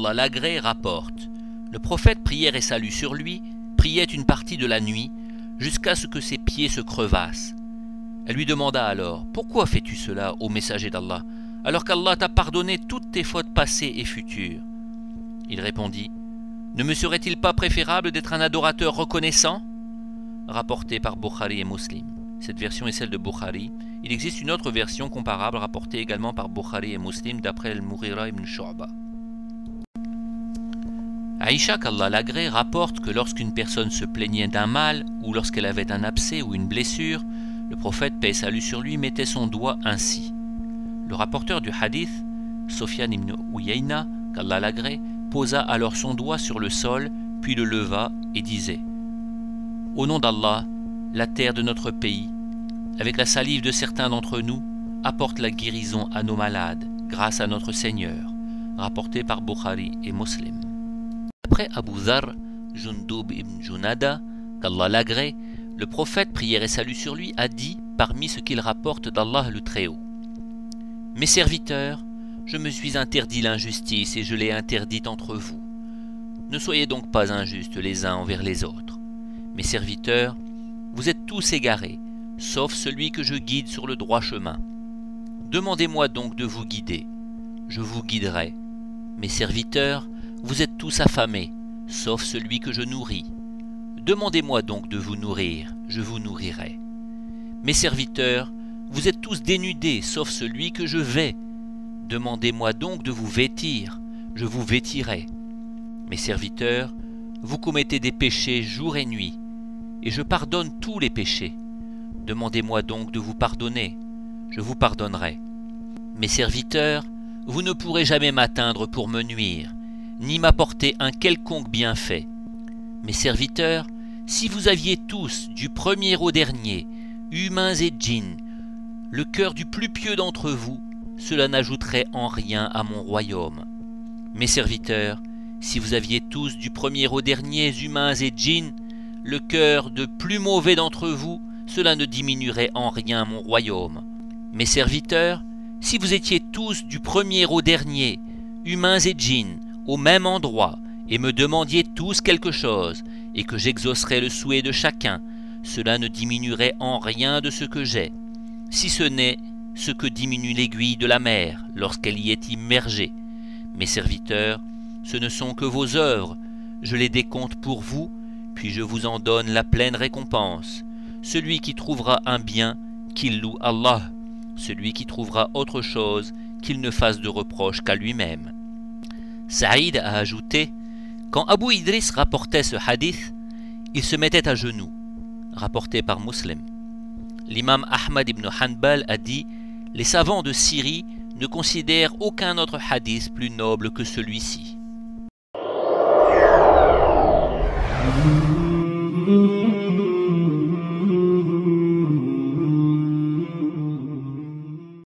qu'Allah l'agrée rapporte: le prophète, prière et salut sur lui, priait une partie de la nuit jusqu'à ce que ses pieds se crevassent. Elle lui demanda alors: pourquoi fais-tu cela, ô messager d'Allah, alors qu'Allah t'a pardonné toutes tes fautes passées et futures? Il répondit: ne me serait-il pas préférable d'être un adorateur reconnaissant? Rapporté par Bukhari et Muslim. Cette version est celle de Bukhari. Il existe une autre version comparable rapportée également par Bukhari et Muslim d'après Al-Mughira ibn Shu'ba. Aïcha, qu'Allah l'agrée, rapporte que lorsqu'une personne se plaignait d'un mal ou lorsqu'elle avait un abcès ou une blessure, le prophète, paix et salut sur lui, mettait son doigt ainsi. Le rapporteur du hadith, Sufyan ibn Uyayna, qu'Allah l'agrée, posa alors son doigt sur le sol, puis le leva et disait: au nom d'Allah, la terre de notre pays, avec la salive de certains d'entre nous, apporte la guérison à nos malades, grâce à notre Seigneur, rapporté par Bukhari et Muslim. Après Abu Dharr, Jundub ibn Junada, qu'Allah l'agrée, le prophète, prière et salut sur lui, a dit parmi ce qu'il rapporte d'Allah le Très-Haut: mes serviteurs, je me suis interdit l'injustice et je l'ai interdite entre vous. Ne soyez donc pas injustes les uns envers les autres. Mes serviteurs, vous êtes tous égarés, sauf celui que je guide sur le droit chemin. Demandez-moi donc de vous guider, je vous guiderai. Mes serviteurs, vous êtes tous affamés, sauf celui que je nourris. Demandez-moi donc de vous nourrir, je vous nourrirai. Mes serviteurs, vous êtes tous dénudés, sauf celui que je vais. Demandez-moi donc de vous vêtir, je vous vêtirai. Mes serviteurs, vous commettez des péchés jour et nuit, et je pardonne tous les péchés. Demandez-moi donc de vous pardonner, je vous pardonnerai. Mes serviteurs, vous ne pourrez jamais m'atteindre pour me nuire, ni m'apporter un quelconque bienfait. Mes serviteurs, si vous aviez tous, du premier au dernier, humains et djinns, le cœur du plus pieux d'entre vous, cela n'ajouterait en rien à mon royaume. Mes serviteurs, si vous aviez tous, du premier au dernier, humains et djinns, le cœur de plus mauvais d'entre vous, cela ne diminuerait en rien mon royaume. Mes serviteurs, si vous étiez tous, du premier au dernier, humains et djinns, au même endroit, et me demandiez tous quelque chose, et que j'exaucerais le souhait de chacun, cela ne diminuerait en rien de ce que j'ai, si ce n'est ce que diminue l'aiguille de la mer lorsqu'elle y est immergée. Mes serviteurs, ce ne sont que vos œuvres, je les décompte pour vous, puis je vous en donne la pleine récompense. Celui qui trouvera un bien, qu'il loue Allah. Celui qui trouvera autre chose, qu'il ne fasse de reproche qu'à lui-même. Saïd a ajouté: quand Abu Idris rapportait ce hadith, il se mettait à genoux, rapporté par Muslim. L'imam Ahmad ibn Hanbal a dit: les savants de Syrie ne considèrent aucun autre hadith plus noble que celui-ci.